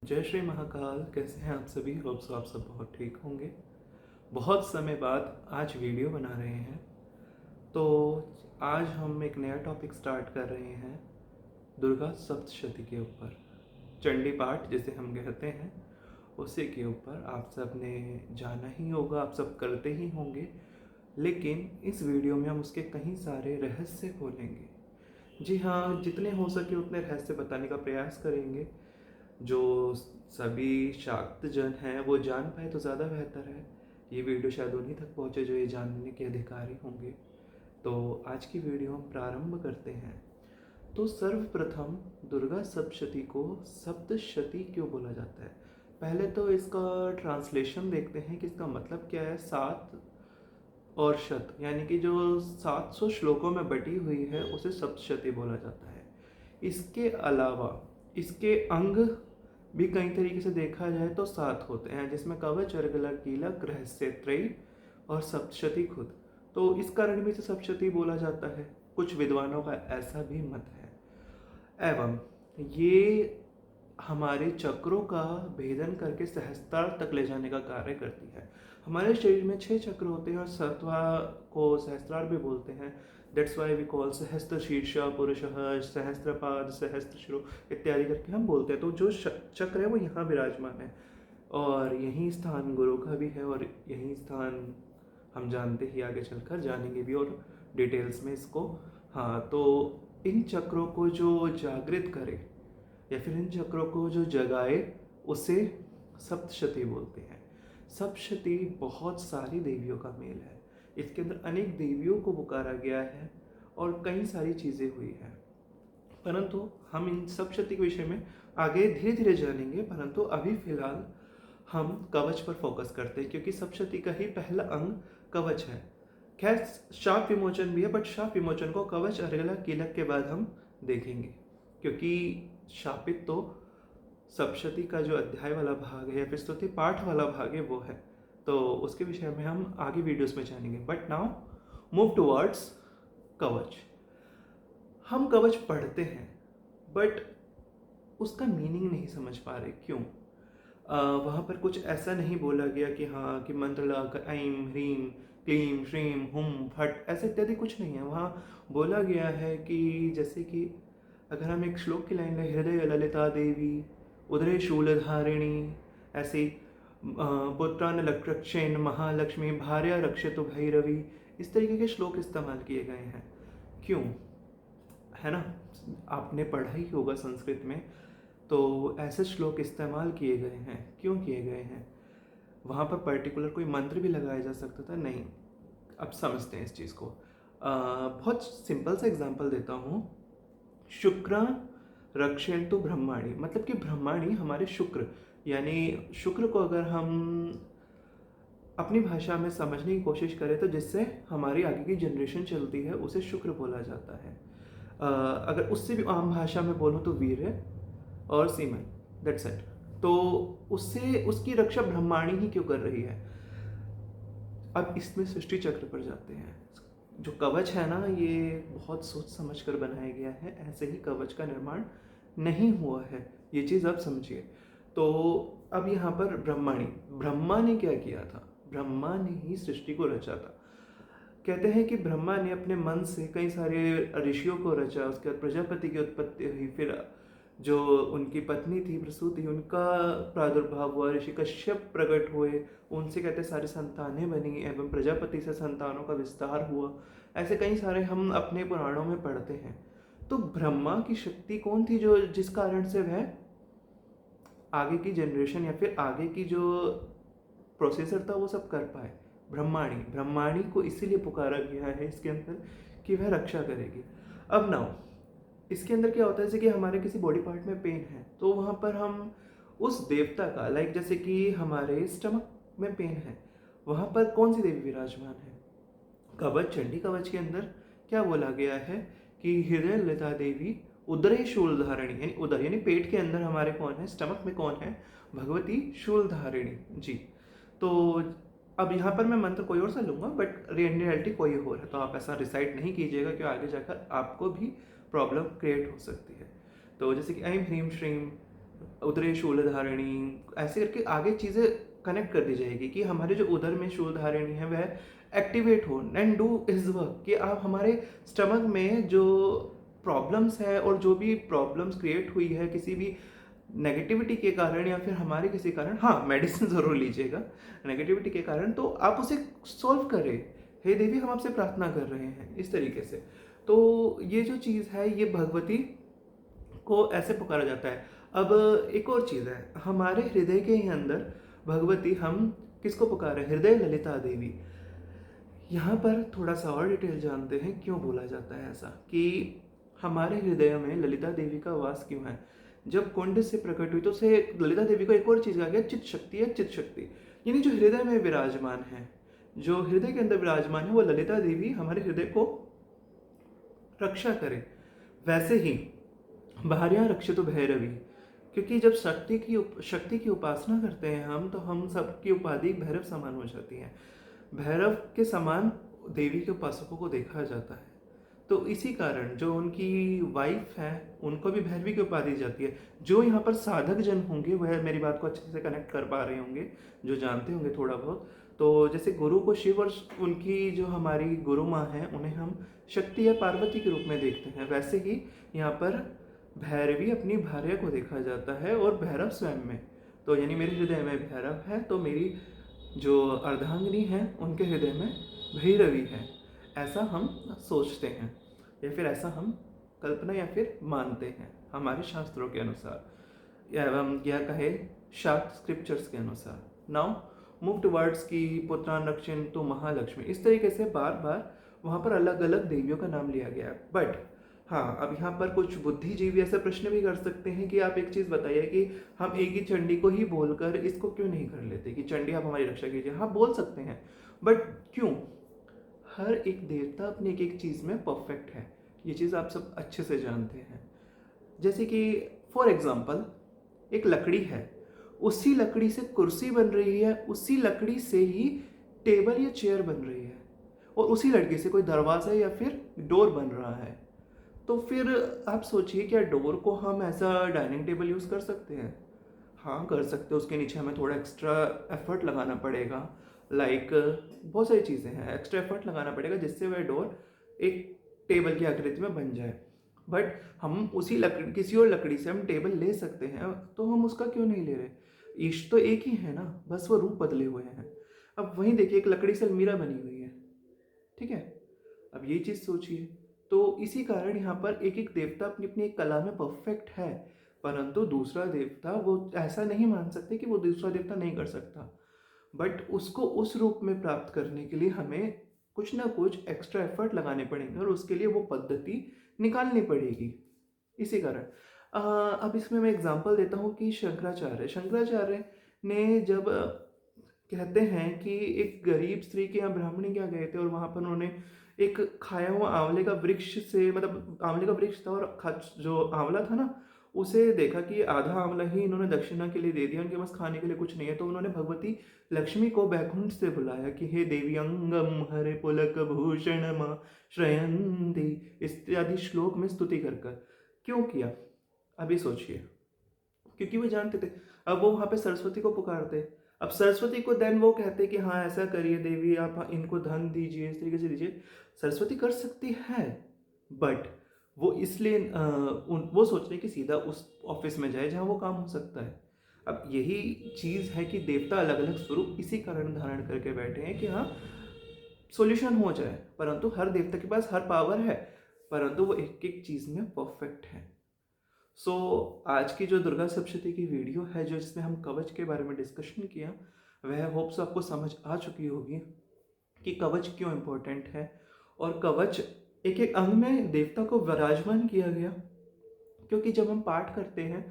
जय श्री महाकाल। कैसे हैं आप सभी? होप्स आप सब बहुत ठीक होंगे। बहुत समय बाद आज वीडियो बना रहे हैं। तो आज हम एक नया टॉपिक स्टार्ट कर रहे हैं दुर्गा सप्तशती के ऊपर। चंडी पाठ जिसे हम कहते हैं, उसी के ऊपर आप सब ने जाना ही होगा, आप सब करते ही होंगे। लेकिन इस वीडियो में हम उसके कई सारे रहस्य खोलेंगे। जी हाँ, जितने हो सके उतने रहस्य बताने का प्रयास करेंगे। जो सभी शाक्तजन हैं वो जान पाए तो ज़्यादा बेहतर है। ये वीडियो शायद उन्हीं तक पहुँचे जो ये जानने के अधिकारी होंगे। तो आज की वीडियो हम प्रारंभ करते हैं। तो सर्वप्रथम दुर्गा सप्तशती को सप्तशती क्यों बोला जाता है? पहले तो इसका ट्रांसलेशन देखते हैं कि इसका मतलब क्या है। सात और शत यानी कि जो 700 श्लोकों में बटी हुई है उसे सप्तशती बोला जाता है। इसके अलावा इसके अंग भी कई तरीके से देखा जाए तो 7 होते हैं, जिसमें कवच, अर्गला, कीलक, रहस्य त्रयी और सप्तशती खुद। तो इस कारण भी इसे सप्तशती बोला जाता है। कुछ विद्वानों का ऐसा भी मत है। एवं ये हमारे चक्रों का भेदन करके सहस्त्रार तक ले जाने का कार्य करती है। हमारे शरीर में 6 चक्र होते हैं और सत्वा को सहस्त्रार भी बोलते हैं। दैट्स वाई वी कॉल सहस्त्र शीर्ष पुरुष, सहस्त्रपाद, सहस्त्र इत्यादि करके हम बोलते हैं। तो जो चक्र है वो यहाँ विराजमान है और यही स्थान गुरु का भी है और यही स्थान हम जानते ही आगे चलकर जानेंगे भी और डिटेल्स में इसको। हाँ, तो इन चक्रों को जो जागृत करे या फिर इन चक्रों को जो जगाए उसे सप्तशती बोलते हैं। सप्तशती बहुत सारी देवियों का मेल है। इसके अंदर अनेक देवियों को पुकारा गया है और कई सारी चीज़ें हुई हैं। परंतु हम इन सप्तशती के विषय में आगे धीरे धीरे जानेंगे। परंतु अभी फिलहाल हम कवच पर फोकस करते हैं क्योंकि सप्तशती का ही पहला अंग कवच है। खैर, शाप विमोचन भी है, बट शाप विमोचन को कवच, अर्गला, कीलक के बाद हम देखेंगे क्योंकि शापित तो सप्तशती का जो अध्याय वाला भाग है या फिर स्तुति पाठ वाला भाग है वो है। तो उसके विषय में हम आगे वीडियोस में जानेंगे। बट नाउ मूव टुवर्ड्स कवच। हम कवच पढ़ते हैं बट उसका मीनिंग नहीं समझ पा रहे। क्यों? वहाँ पर कुछ ऐसा नहीं बोला गया कि हाँ कि मंत्र लगाकर ऐम ह्रीम क्लीम श्रीम हुम फट ऐसे इत्यादि कुछ नहीं है। वहाँ बोला गया है कि जैसे कि अगर हम एक श्लोक की लाइन लें, हृदय ललिता देवी उदरे शूलधारिणी, ऐसे पुत्रान लक्षेन महालक्ष्मी भार्या रक्षितु भैरवी, इस तरीके के श्लोक इस्तेमाल किए गए हैं। क्यों? है ना, आपने पढ़ा ही होगा संस्कृत में। तो ऐसे श्लोक इस्तेमाल किए गए हैं। क्यों किए गए हैं? वहाँ पर पर्टिकुलर कोई मंत्र भी लगाया जा सकता था? नहीं। अब समझते हैं इस चीज़ को। बहुत सिंपल सा एग्जांपल देता हूँ। शुक्र रक्षेन्तु ब्रह्माणी, मतलब कि ब्रह्माणी हमारे शुक्र, यानी शुक्र को अगर हम अपनी भाषा में समझने की कोशिश करें तो जिससे हमारी आगे की जनरेशन चलती है उसे शुक्र बोला जाता है। अगर उससे भी आम भाषा में बोलूँ तो वीर है और सीमन, दैट्स इट। तो उससे उसकी रक्षा ब्रह्माणी ही क्यों कर रही है? अब इसमें सृष्टि चक्र पर जाते हैं। जो कवच है ना, ये बहुत सोच समझ कर बनाया गया है। ऐसे ही कवच का निर्माण नहीं हुआ है, ये चीज़ आप समझिए। तो अब यहाँ पर ब्रह्मा ने क्या किया था? ब्रह्मा ने ही सृष्टि को रचा था। कहते हैं कि ब्रह्मा ने अपने मन से कई सारे ऋषियों को रचा, उसके बाद प्रजापति की उत्पत्ति हुई, फिर जो उनकी पत्नी थी प्रसूति, उनका प्रादुर्भाव हुआ, ऋषि कश्यप प्रकट हुए, उनसे कहते सारी संतानें बनी एवं प्रजापति से संतानों का विस्तार हुआ। ऐसे कई सारे हम अपने पुराणों में पढ़ते हैं। तो ब्रह्मा की शक्ति कौन थी जो जिस कारण से वह आगे की जनरेशन या फिर आगे की जो प्रोसेसर था वो सब कर पाए? ब्रह्माणी को इसीलिए पुकारा गया है इसके अंदर कि वह रक्षा करेगी। अब नाउ इसके अंदर क्या होता है, जैसे कि हमारे किसी बॉडी पार्ट में पेन है तो वहाँ पर हम उस देवता का, लाइक जैसे कि हमारे स्टमक में पेन है, वहाँ पर कौन सी देवी विराजमान है? कवच, चंडी कवच के अंदर क्या बोला गया है कि हृदय ललिता देवी उदरे शूल धारिणी, यानी उदर यानी पेट के अंदर हमारे कौन है, स्टमक में कौन है? भगवती शूल धारिणी जी। तो अब यहाँ पर मैं मंत्र कोई और सा लूँगा बट रियलिटी कोई और है, तो आप ऐसा रिसाइट नहीं कीजिएगा कि आगे जाकर आपको भी प्रॉब्लम क्रिएट हो सकती है। तो जैसे कि ऐम ह्रीम श्रीम उदरे शूलधारिणी, ऐसे करके आगे चीज़ें कनेक्ट कर दी जाएगी कि हमारे जो उदर में शूलधारिणी है वह एक्टिवेट हो एंड डू इज वर्क, कि आप हमारे स्टमक में जो प्रॉब्लम्स है और जो भी प्रॉब्लम्स क्रिएट हुई है किसी भी नेगेटिविटी के कारण या फिर हमारे किसी कारण, हाँ मेडिसिन ज़रूर लीजिएगा नेगेटिविटी के कारण, तो आप उसे सॉल्व करें। हे देवी हम आपसे प्रार्थना कर रहे हैं इस तरीके से। तो ये जो चीज़ है ये भगवती को ऐसे पुकारा जाता है। अब एक और चीज़ है, हमारे हृदय के ही अंदर भगवती, हम किसको पुकारे, हृदय ललिता देवी। यहाँ पर थोड़ा सा और डिटेल जानते हैं क्यों बोला जाता है ऐसा, कि हमारे हृदय में ललिता देवी का वास क्यों है। जब कुंड से प्रकट हुई तो उसे ललिता देवी को एक और चीज़ कहा गया, चित शक्ति है, चित शक्ति, यानी जो हृदय में विराजमान है, जो हृदय के अंदर विराजमान है वो ललिता देवी हमारे हृदय को रक्षा करे। वैसे ही बाहरियां रक्षितो भैरवी, क्योंकि जब शक्ति की उपासना करते हैं हम, तो हम सबकी उपाधि भैरव समान हो जाती है। भैरव के समान देवी के उपासकों को देखा जाता है। तो इसी कारण जो उनकी वाइफ है उनको भी भैरवी की उपाधि दी जाती है। जो यहाँ पर साधक जन होंगे वह मेरी बात को अच्छे से कनेक्ट कर पा रहे होंगे, जो जानते होंगे थोड़ा बहुत। तो जैसे गुरु को शिव और उनकी जो हमारी गुरु माँ है उन्हें हम शक्ति या पार्वती के रूप में देखते हैं, वैसे ही यहाँ पर भैरवी अपनी भार्या को देखा जाता है और भैरव स्वयं में। तो यानी मेरे हृदय में भैरव है तो मेरी जो अर्धांगिनी है उनके हृदय में भैरवी है, ऐसा हम सोचते हैं या फिर ऐसा हम कल्पना या फिर मानते हैं हमारे शास्त्रों के अनुसार, या कहे शाक्त स्क्रिप्चर्स के अनुसार। नाउ मूव टुवर्ड्स की पुत्रान रक्षण तो महालक्ष्मी, इस तरीके से बार बार वहाँ पर अलग अलग देवियों का नाम लिया गया। बट हाँ, अब यहाँ पर कुछ बुद्धिजीवी ऐसा प्रश्न भी कर सकते हैं कि आप एक चीज़ बताइए कि हम एक ही चंडी को ही बोलकर इसको क्यों नहीं कर लेते कि चंडी आप हमारी रक्षा कीजिए। हाँ बोल सकते हैं, बट क्यों? हर एक देवता अपनी एक एक चीज़ में परफेक्ट है, ये चीज़ आप सब अच्छे से जानते हैं। जैसे कि फॉर एग्जाम्पल एक लकड़ी है, उसी लकड़ी से कुर्सी बन रही है, उसी लकड़ी से ही टेबल या चेयर बन रही है, और उसी लकड़ी से कोई दरवाज़ा या फिर डोर बन रहा है। तो फिर आप सोचिए क्या डोर को हम ऐसा डाइनिंग टेबल यूज़ कर सकते हैं? हाँ कर सकते हैं, उसके नीचे हमें थोड़ा एक्स्ट्रा एफर्ट लगाना पड़ेगा। लाइक बहुत सारी चीज़ें हैं, एक्स्ट्रा एफर्ट लगाना पड़ेगा जिससे वह डोर एक टेबल की आकृति में बन जाए। बट हम उसी लकड़ी, किसी और लकड़ी से हम टेबल ले सकते हैं, तो हम उसका क्यों नहीं ले रहे? ईश तो एक ही है ना, बस वो रूप बदले हुए हैं। अब वहीं देखिए एक लकड़ी से अलमीरा बनी हुई है, ठीक है। अब ये चीज़ सोचिए। तो इसी कारण यहाँ पर एक एक देवता अपनी अपनी एक कला में परफेक्ट है, परंतु दूसरा देवता वो ऐसा नहीं मान सकते कि वो दूसरा देवता नहीं कर सकता। बट उसको उस रूप में प्राप्त करने के लिए हमें कुछ ना कुछ एक्स्ट्रा एफर्ट लगाने पड़ेंगे और उसके लिए वो पद्धति निकालनी पड़ेगी। इसी कारण अब इसमें मैं एग्जांपल देता हूँ कि शंकराचार्य ने जब कहते हैं कि एक गरीब स्त्री के यहाँ ब्राह्मणी क्या गए थे और वहाँ पर उन्होंने एक खाया हुआ आंवले का वृक्ष से, मतलब आंवले का वृक्ष था और जो आंवला था ना उसे देखा कि आधा आंवला ही इन्होंने दक्षिणा के लिए दे दिया, उनके पास खाने के लिए कुछ नहीं है। तो उन्होंने भगवती लक्ष्मी को बैकुंठ से बुलाया कि हे देवी अंगम हरे पुलक भूषण माँ श्रयंती, इत्यादि श्लोक में स्तुति कर कर। क्यों किया अभी सोचिए, क्योंकि वो जानते थे। अब वो वहाँ पे सरस्वती को पुकारते, अब सरस्वती को देन वो कहते कि हाँ ऐसा करिए देवी, आप इनको धन दीजिए, इस तरीके से दीजिए। सरस्वती कर सकती है, बट वो इसलिए वो सोच रहे कि सीधा उस ऑफिस में जाए जहाँ वो काम हो सकता है। अब यही चीज़ है कि देवता अलग अलग स्वरूप इसी कारण धारण करके बैठे हैं कि हाँ सॉल्यूशन हो जाए, परंतु हर देवता के पास हर पावर है, परंतु वो एक एक चीज़ में परफेक्ट है। सो आज की जो दुर्गा सप्तशती की वीडियो है जो जिसमें हम कवच के बारे में डिस्कशन किया, वह होप्स आपको समझ आ चुकी होगी कि कवच क्यों इम्पोर्टेंट है। और कवच एक एक अंग में देवता को विराजमान किया गया, क्योंकि जब हम पाठ करते हैं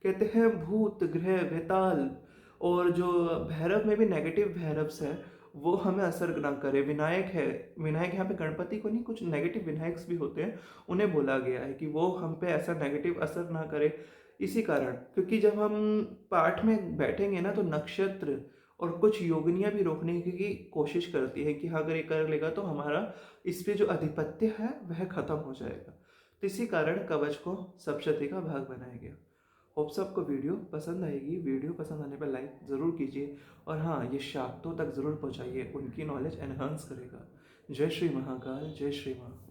कहते हैं भूत ग्रह वेताल, और जो भैरव में भी नेगेटिव भैरव्स है वो हमें असर ना करे। विनायक है, विनायक यहाँ पे गणपति को नहीं, कुछ नेगेटिव विनायक्स भी होते हैं, उन्हें बोला गया है कि वो हम पे ऐसा नेगेटिव असर ना करे। इसी कारण क्योंकि जब हम पाठ में बैठेंगे ना तो नक्षत्र और कुछ योगिनियाँ भी रोकने की कोशिश करती है कि हाँ अगर ये कर लेगा तो हमारा इस पे जो आधिपत्य है वह खत्म हो जाएगा। तो इसी कारण कवच को सप्तशती का भाग बनाया गया। होप सबको वीडियो पसंद आएगी। वीडियो पसंद आने पर लाइक ज़रूर कीजिए और हाँ, ये शाक्तों तक ज़रूर पहुँचाइए, उनकी नॉलेज एनहांस करेगा। जय श्री महाकाल, जय श्री माँ।